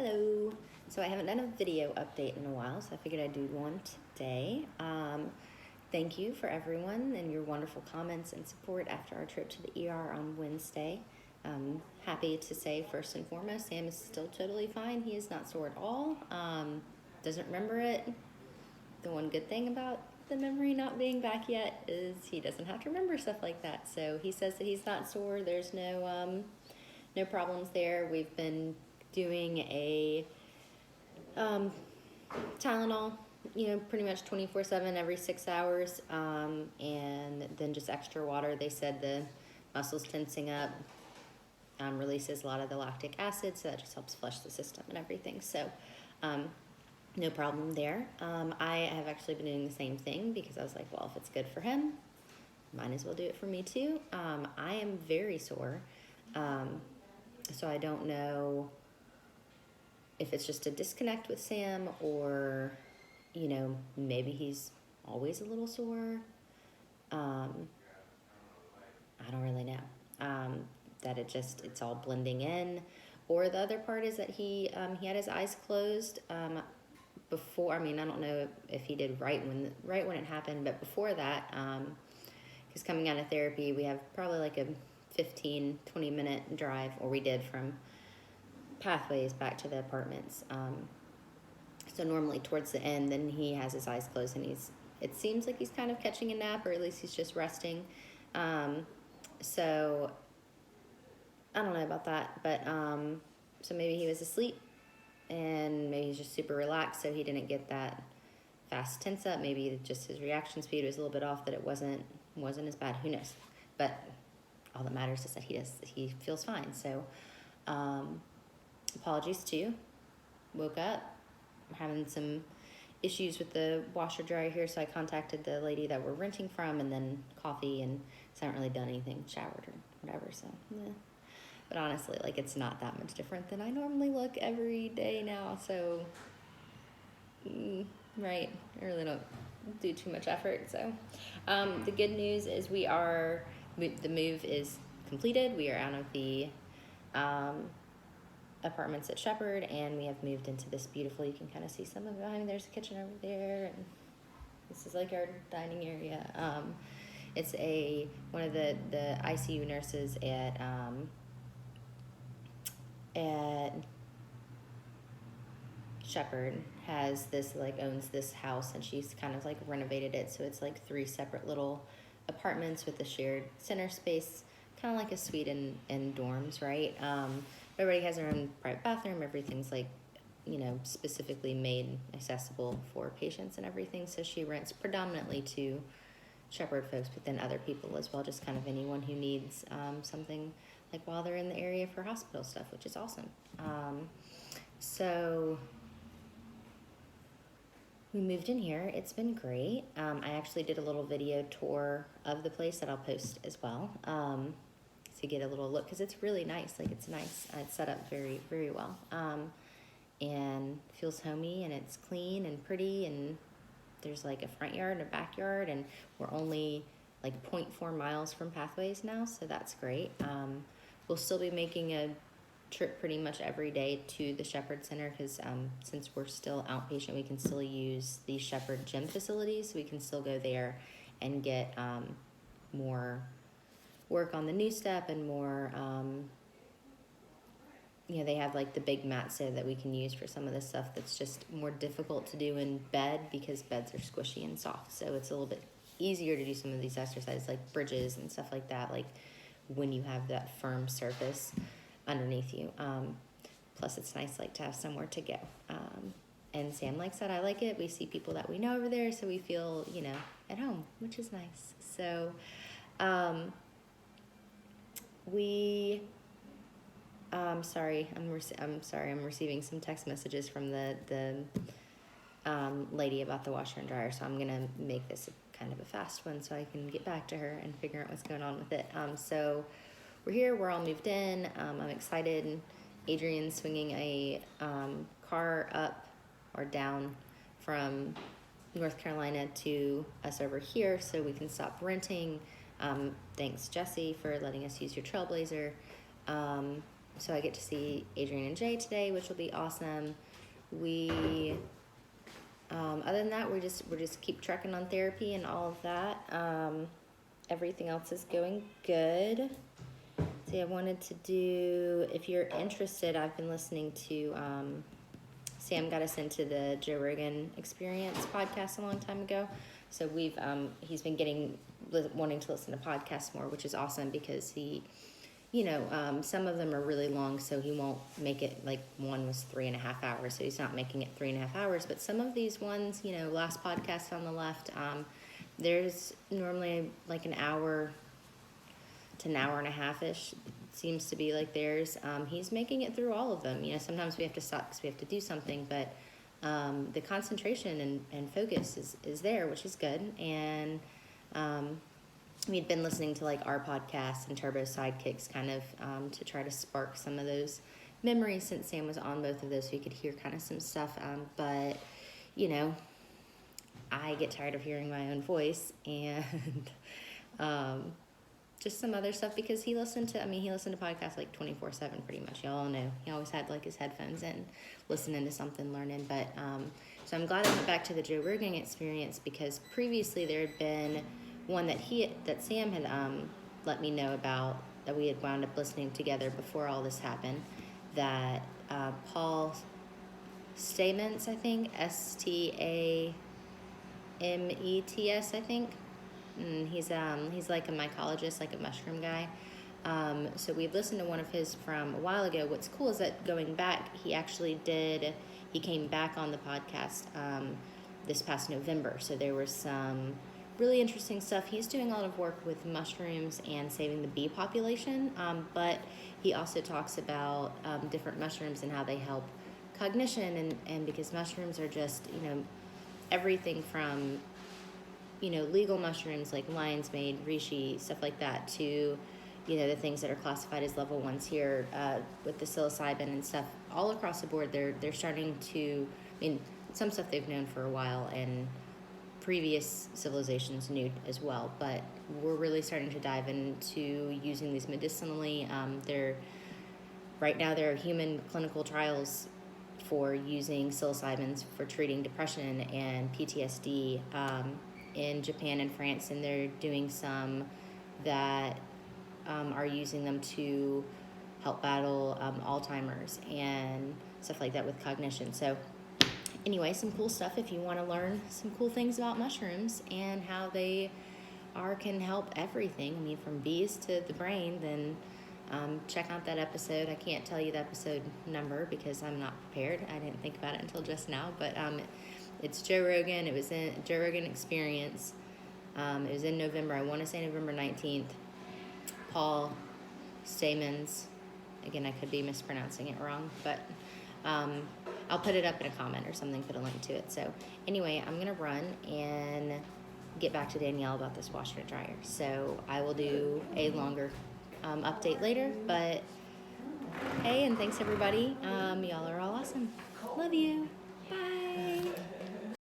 Hello. So I haven't done a video update in a while, so I figured I'd do one today. Thank you for everyone and your wonderful comments and support after our trip to the ER on Wednesday. Happy to say, first and foremost, Sam is still totally fine. He is not sore at all. Doesn't remember it. The one good thing about the memory not being back yet is he doesn't have to remember stuff like that. So he says that he's not sore. There's no problems there. We've been doing a Tylenol, pretty much 24/7 every 6 hours, and then just extra water. They said the muscles tensing up releases a lot of the lactic acid, so that just helps flush the system and everything. So no problem there. I have actually been doing the same thing because I was like, well, if it's good for him, might as well do it for me too. I am very sore, so I don't know if it's just a disconnect with Sam or, maybe he's always a little sore. I don't really know. That it's all blending in. Or the other part is that he had his eyes closed before. I mean, I don't know if he did right when it happened, but before that, because coming out of therapy, we have probably like a 15-20 minute drive, or we did, from Pathways back to the apartments. So normally towards the end, then he has his eyes closed and it seems like he's kind of catching a nap, or at least he's just resting. So I don't know about that, but so maybe he was asleep and maybe he's just super relaxed, so he didn't get that fast tense up. Maybe just his reaction speed was a little bit off, that it wasn't as bad. Who knows? But all that matters is that he feels fine. So apologies too. Woke up, I'm having some issues with the washer dryer here, so I contacted the lady that we're renting from, and then coffee, and so I haven't really done anything, showered or whatever, so yeah. But honestly, it's not that much different than I normally look every day now, so right, I really don't do too much effort. So the good news is the move is completed. We are out of the apartments at Shepherd, and we have moved into this beautiful, you can kind of see some of it behind me. There's a kitchen over there, and this is like our dining area. It's one of the ICU nurses at Shepherd has this, owns this house, and she's kind of renovated it, so it's 3 separate little apartments with a shared center space, kind of like a suite in dorms, right? Everybody has their own private bathroom. Everything's specifically made accessible for patients and everything. So she rents predominantly to Shepherd folks, but then other people as well, just kind of anyone who needs something while they're in the area for hospital stuff, which is awesome. So we moved in here. It's been great. I actually did a little video tour of the place that I'll post as well, to get a little look, because it's really nice. It's nice. It's set up very, very well, and feels homey, and it's clean and pretty, and there's a front yard and a backyard, and we're only 0.4 miles from Pathways now, so that's great. We'll still be making a trip pretty much every day to the Shepherd Center, because since we're still outpatient, we can still use the Shepherd gym facilities. We can still go there and get more work on the new step, and more they have the big mat so that we can use for some of the stuff that's just more difficult to do in bed, because beds are squishy and soft, so it's a little bit easier to do some of these exercises like bridges and stuff like that, when you have that firm surface underneath you. Plus it's nice to have somewhere to go, and Sam likes that. I like it. We see people that we know over there, so we feel at home, which is nice. So I'm sorry, I'm receiving some text messages from the lady about the washer and dryer, so I'm gonna make this kind of a fast one so I can get back to her and figure out what's going on with it. So we're here, we're all moved in. I'm excited. Adrian's swinging a car up or down from North Carolina to us over here so we can stop renting. Thanks, Jesse, for letting us use your Trailblazer. So I get to see Adrian and Jay today, which will be awesome. We, other than that, we're just keep trekking on therapy and all of that. Everything else is going good. See, I wanted to do, if you're interested, I've been listening to, Sam got us into the Joe Rogan Experience podcast a long time ago. So he's been wanting to listen to podcasts more, which is awesome because he, some of them are really long, so he won't make it, like one was 3.5 hours, so he's not making it 3.5 hours. But some of these ones, last podcast on the left, there's normally like an hour to an hour and a half-ish seems to be like theirs. He's making it through all of them. Sometimes we have to stop because we have to do something, but the concentration and focus is there, which is good. And we'd been listening to like our podcast and Turbo Sidekicks kind of to try to spark some of those memories since Sam was on both of those, so you could hear kind of some stuff. But I get tired of hearing my own voice and just some other stuff because he listened to podcasts like 24/7 pretty much. Y'all know he always had like his headphones in, listening to something, learning. But so I'm glad I went back to the Joe Rogan Experience because previously there had been one that Sam had let me know about, that we had wound up listening together before all this happened, that Paul Stamets, I think, Stamets, I think. He's like a mycologist, like a mushroom guy. So we listened to one of his from a while ago. What's cool is that going back, he came back on the podcast this past November. So there was some really interesting stuff. He's doing a lot of work with mushrooms and saving the bee population, but he also talks about different mushrooms and how they help cognition, and because mushrooms are just, everything from legal mushrooms like lion's mane, reishi, stuff like that, to, the things that are classified as level ones here with the psilocybin and stuff. All across the board, they're starting to, some stuff they've known for a while and previous civilizations knew as well, but we're really starting to dive into using these medicinally. Right now there are human clinical trials for using psilocybins for treating depression and PTSD in Japan and France, and they're doing some that are using them to help battle Alzheimer's and stuff like that with cognition. So anyway, some cool stuff if you want to learn some cool things about mushrooms and how they can help everything. From bees to the brain, then check out that episode. I can't tell you the episode number because I'm not prepared. I didn't think about it until just now, but it's Joe Rogan. It was in Joe Rogan Experience. It was in November. I want to say November 19th. Paul Stamets. Again, I could be mispronouncing it wrong, but I'll put it up in a comment or something, put a link to it. So anyway, I'm going to run and get back to Danielle about this washer and dryer. So I will do a longer update later, but hey, and thanks everybody. Y'all are all awesome. Love you.